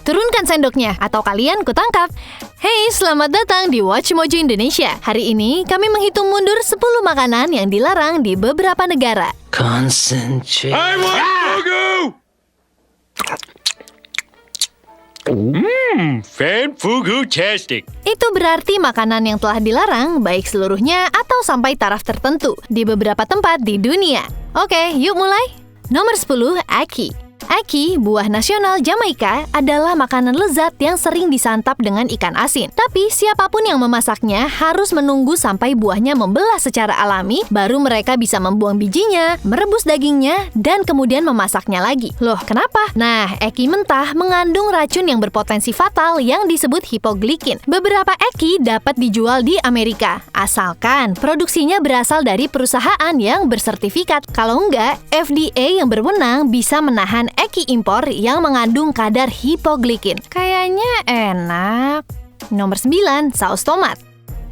turunkan sendoknya atau kalian kutangkap. Hey, selamat datang di Watch Mojo Indonesia. Hari ini kami menghitung mundur 10 makanan yang dilarang di beberapa negara. Concentrate. I want Fugu! Fan Fugu-tastic. Itu berarti makanan yang telah dilarang baik seluruhnya atau sampai taraf tertentu di beberapa tempat di dunia. Oke, yuk mulai. Nomor 10, Ackee. Ackee, buah nasional Jamaika, adalah makanan lezat yang sering disantap dengan ikan asin. Tapi siapapun yang memasaknya harus menunggu sampai buahnya membelah secara alami, baru mereka bisa membuang bijinya, merebus dagingnya, dan kemudian memasaknya lagi. Loh, kenapa? Nah, Ackee mentah mengandung racun yang berpotensi fatal yang disebut hipoglikin. Beberapa Ackee dapat dijual di Amerika, asalkan produksinya berasal dari perusahaan yang bersertifikat. Kalau enggak, FDA yang berwenang bisa menahan Ackee impor yang mengandung kadar hipoglikin. Kayaknya enak. Nomor 9, saus tomat.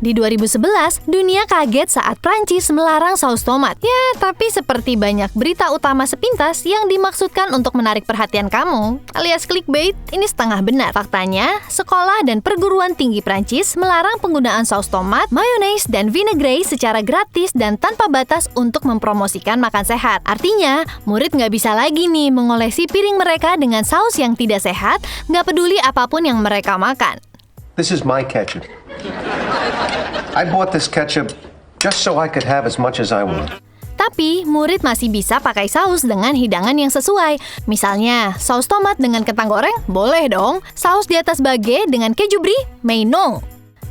Di 2011, dunia kaget saat Prancis melarang saus tomat. Ya, tapi seperti banyak berita utama sepintas yang dimaksudkan untuk menarik perhatian kamu, alias clickbait, ini setengah benar. Faktanya, sekolah dan perguruan tinggi Prancis melarang penggunaan saus tomat, mayones, dan vinaigrette secara gratis dan tanpa batas untuk mempromosikan makan sehat. Artinya, murid nggak bisa lagi nih mengolesi piring mereka dengan saus yang tidak sehat, nggak peduli apapun yang mereka makan. This is my ketchup. I bought this ketchup just so I could have as much as I want. Tapi, murid masih bisa pakai saus dengan hidangan yang sesuai. Misalnya, saus tomat dengan kentang goreng? Boleh dong. Saus di atas bage dengan keju brie? May no.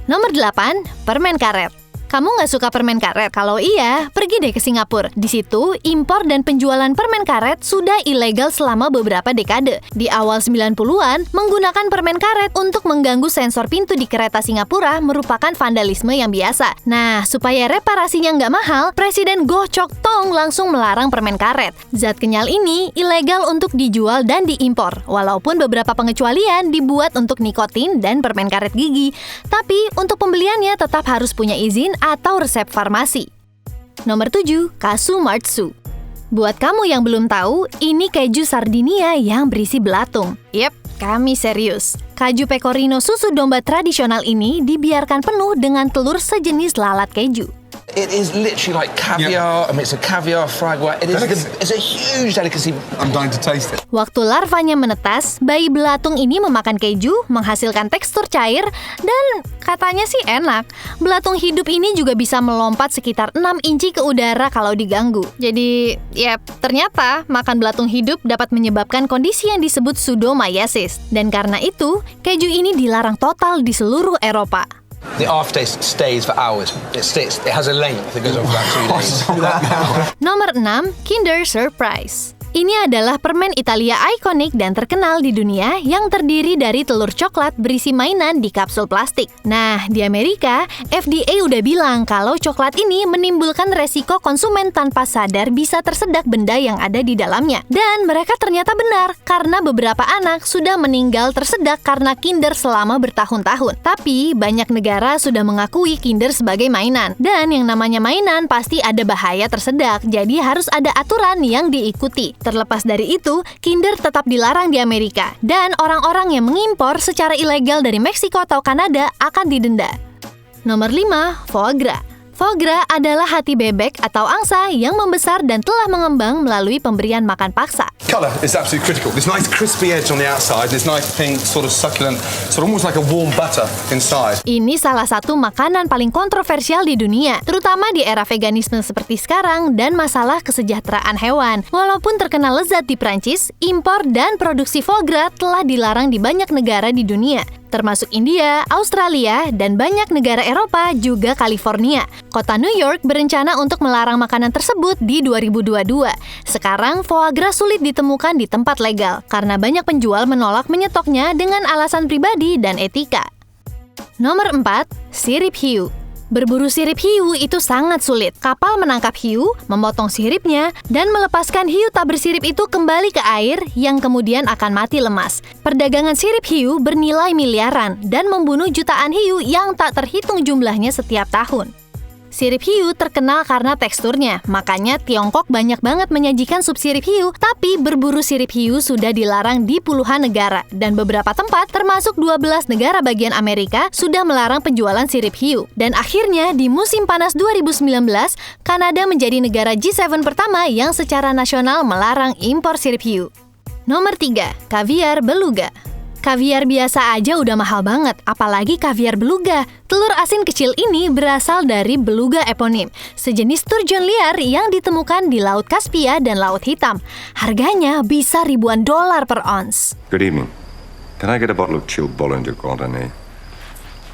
Nomor 8, permen karet. Kamu nggak suka permen karet? Kalau iya, pergi deh ke Singapura. Di situ, impor dan penjualan permen karet sudah ilegal selama beberapa dekade. Di awal 90-an, menggunakan permen karet untuk mengganggu sensor pintu di kereta Singapura merupakan vandalisme yang biasa. Nah, supaya reparasinya nggak mahal, Presiden Goh Chok Tong langsung melarang permen karet. Zat kenyal ini ilegal untuk dijual dan diimpor, walaupun beberapa pengecualian dibuat untuk nikotin dan permen karet gigi. Tapi, untuk pembeliannya tetap harus punya izin atau resep farmasi. Nomor 7, Casu Marzu. Buat kamu yang belum tahu, ini keju Sardinia yang berisi belatung. Yep, kami serius. Kaju pecorino susu domba tradisional ini dibiarkan penuh dengan telur sejenis lalat keju. It is literally like caviar. I mean, it's a caviar fried white. It's a huge delicacy. I'm dying to taste it. Waktu larvanya menetas, bayi belatung ini memakan keju, menghasilkan tekstur cair, dan katanya sih enak. Belatung hidup ini juga bisa melompat sekitar 6 inci ke udara kalau diganggu. Jadi, ya ternyata makan belatung hidup dapat menyebabkan kondisi yang disebut pseudomyiasis. Dan karena itu, keju ini dilarang total di seluruh Eropa. The aftertaste stays for hours. It has a length that goes on for about 2 days. Nomor 6, Kinder Surprise. Ini adalah permen Italia ikonik dan terkenal di dunia yang terdiri dari telur coklat berisi mainan di kapsul plastik. Nah, di Amerika, FDA udah bilang kalau coklat ini menimbulkan resiko konsumen tanpa sadar bisa tersedak benda yang ada di dalamnya. Dan mereka ternyata benar, karena beberapa anak sudah meninggal tersedak karena Kinder selama bertahun-tahun. Tapi, banyak negara sudah mengakui Kinder sebagai mainan. Dan yang namanya mainan pasti ada bahaya tersedak, jadi harus ada aturan yang diikuti. Terlepas dari itu, Kinder tetap dilarang di Amerika, dan orang-orang yang mengimpor secara ilegal dari Meksiko atau Kanada akan didenda. Nomor 5, foie gras. Foie gras adalah hati bebek atau angsa yang membesar dan telah mengembang melalui pemberian makan paksa. Colour is absolutely critical. This nice crispy edge on the outside, this nice pink sort of succulent, sort of almost like a warm butter inside. Ini salah satu makanan paling kontroversial di dunia, terutama di era veganisme seperti sekarang dan masalah kesejahteraan hewan. Walaupun terkenal lezat di Prancis, impor dan produksi foie gras telah dilarang di banyak negara di dunia, termasuk India, Australia, dan banyak negara Eropa, juga California. Kota New York berencana untuk melarang makanan tersebut di 2022. Sekarang, foie gras sulit ditemukan di tempat legal, karena banyak penjual menolak menyetoknya dengan alasan pribadi dan etika. Nomor 4, sirip hiu. Berburu sirip hiu itu sangat sulit. Kapal menangkap hiu, memotong siripnya, dan melepaskan hiu tak bersirip itu kembali ke air yang kemudian akan mati lemas. Perdagangan sirip hiu bernilai miliaran dan membunuh jutaan hiu yang tak terhitung jumlahnya setiap tahun. Sirip hiu terkenal karena teksturnya, makanya Tiongkok banyak banget menyajikan sup sirip hiu, tapi berburu sirip hiu sudah dilarang di puluhan negara, dan beberapa tempat, termasuk 12 negara bagian Amerika, sudah melarang penjualan sirip hiu. Dan akhirnya, di musim panas 2019, Kanada menjadi negara G7 pertama yang secara nasional melarang impor sirip hiu. Nomor 3, kaviar beluga. Kaviar biasa aja udah mahal banget, apalagi kaviar beluga. Telur asin kecil ini berasal dari beluga eponim, sejenis sturgeon liar yang ditemukan di Laut Kaspia dan Laut Hitam. Harganya bisa ribuan dolar per ons. Good evening. Can I get a bottle of chilled Bollinger Condamné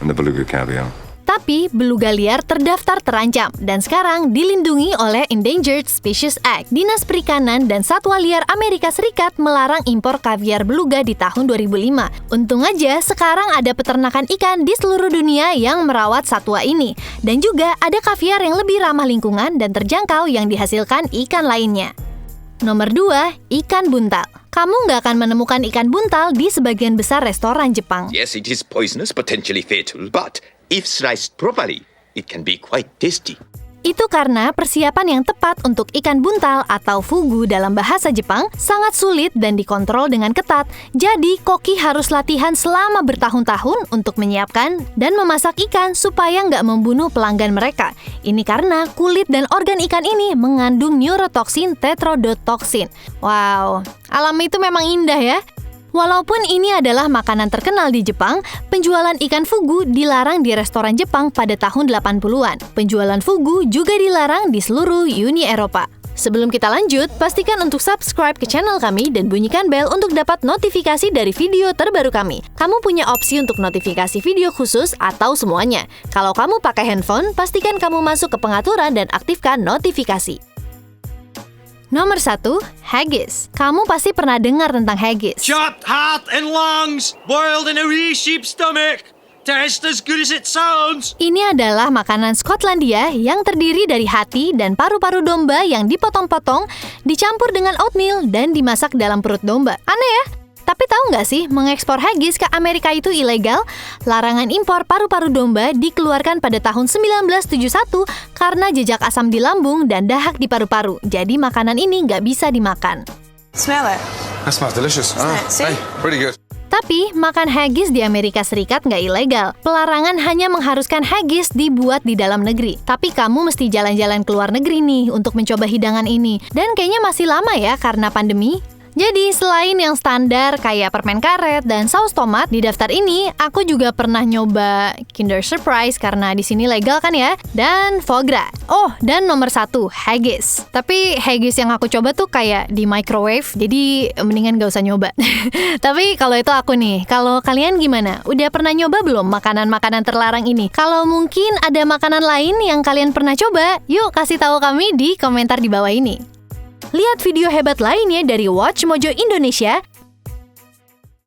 and the beluga caviar? Tapi beluga liar terdaftar terancam dan sekarang dilindungi oleh Endangered Species Act. Dinas Perikanan dan Satwa Liar Amerika Serikat melarang impor kaviar beluga di tahun 2005. Untung aja sekarang ada peternakan ikan di seluruh dunia yang merawat satwa ini. Dan juga ada kaviar yang lebih ramah lingkungan dan terjangkau yang dihasilkan ikan lainnya. Nomor 2, ikan buntal. Kamu nggak akan menemukan ikan buntal di sebagian besar restoran Jepang. Yes, it is poisonous, potentially fatal, but if sliced properly, it can be quite tasty. Itu karena persiapan yang tepat untuk ikan buntal atau fugu dalam bahasa Jepang sangat sulit dan dikontrol dengan ketat. Jadi, koki harus latihan selama bertahun-tahun untuk menyiapkan dan memasak ikan supaya nggak membunuh pelanggan mereka. Ini karena kulit dan organ ikan ini mengandung neurotoksin tetrodotoxin. Wow, alam itu memang indah ya. Walaupun ini adalah makanan terkenal di Jepang, penjualan ikan fugu dilarang di restoran Jepang pada tahun 80-an. Penjualan fugu juga dilarang di seluruh Uni Eropa. Sebelum kita lanjut, pastikan untuk subscribe ke channel kami dan bunyikan bel untuk dapat notifikasi dari video terbaru kami. Kamu punya opsi untuk notifikasi video khusus atau semuanya. Kalau kamu pakai handphone, pastikan kamu masuk ke pengaturan dan aktifkan notifikasi. Nomor 1, haggis. Kamu pasti pernah dengar tentang haggis. Chopped heart and lungs, boiled in a wee sheep's stomach. Tastes as good as it sounds. Ini adalah makanan Skotlandia yang terdiri dari hati dan paru-paru domba yang dipotong-potong, dicampur dengan oatmeal dan dimasak dalam perut domba. Aneh ya? Tapi tahu nggak sih, mengekspor haggis ke Amerika itu ilegal? Larangan impor paru-paru domba dikeluarkan pada tahun 1971 karena jejak asam di lambung dan dahak di paru-paru. Jadi makanan ini nggak bisa dimakan. Smell it. That smells delicious. See? Hey, pretty good. Tapi, makan haggis di Amerika Serikat nggak ilegal. Pelarangan hanya mengharuskan haggis dibuat di dalam negeri. Tapi kamu mesti jalan-jalan ke luar negeri nih untuk mencoba hidangan ini. Dan kayaknya masih lama ya karena pandemi. Jadi, selain yang standar kayak permen karet dan saus tomat, di daftar ini aku juga pernah nyoba Kinder Surprise karena di sini legal kan ya, dan foie gras. Oh, dan nomor 1, haggis. Tapi haggis yang aku coba tuh kayak di microwave, jadi mendingan gak usah nyoba. Tapi kalau itu aku nih, kalau kalian gimana? Udah pernah nyoba belum makanan-makanan terlarang ini? Kalau mungkin ada makanan lain yang kalian pernah coba, yuk kasih tahu kami di komentar di bawah ini. Lihat video hebat lainnya dari Watch Mojo Indonesia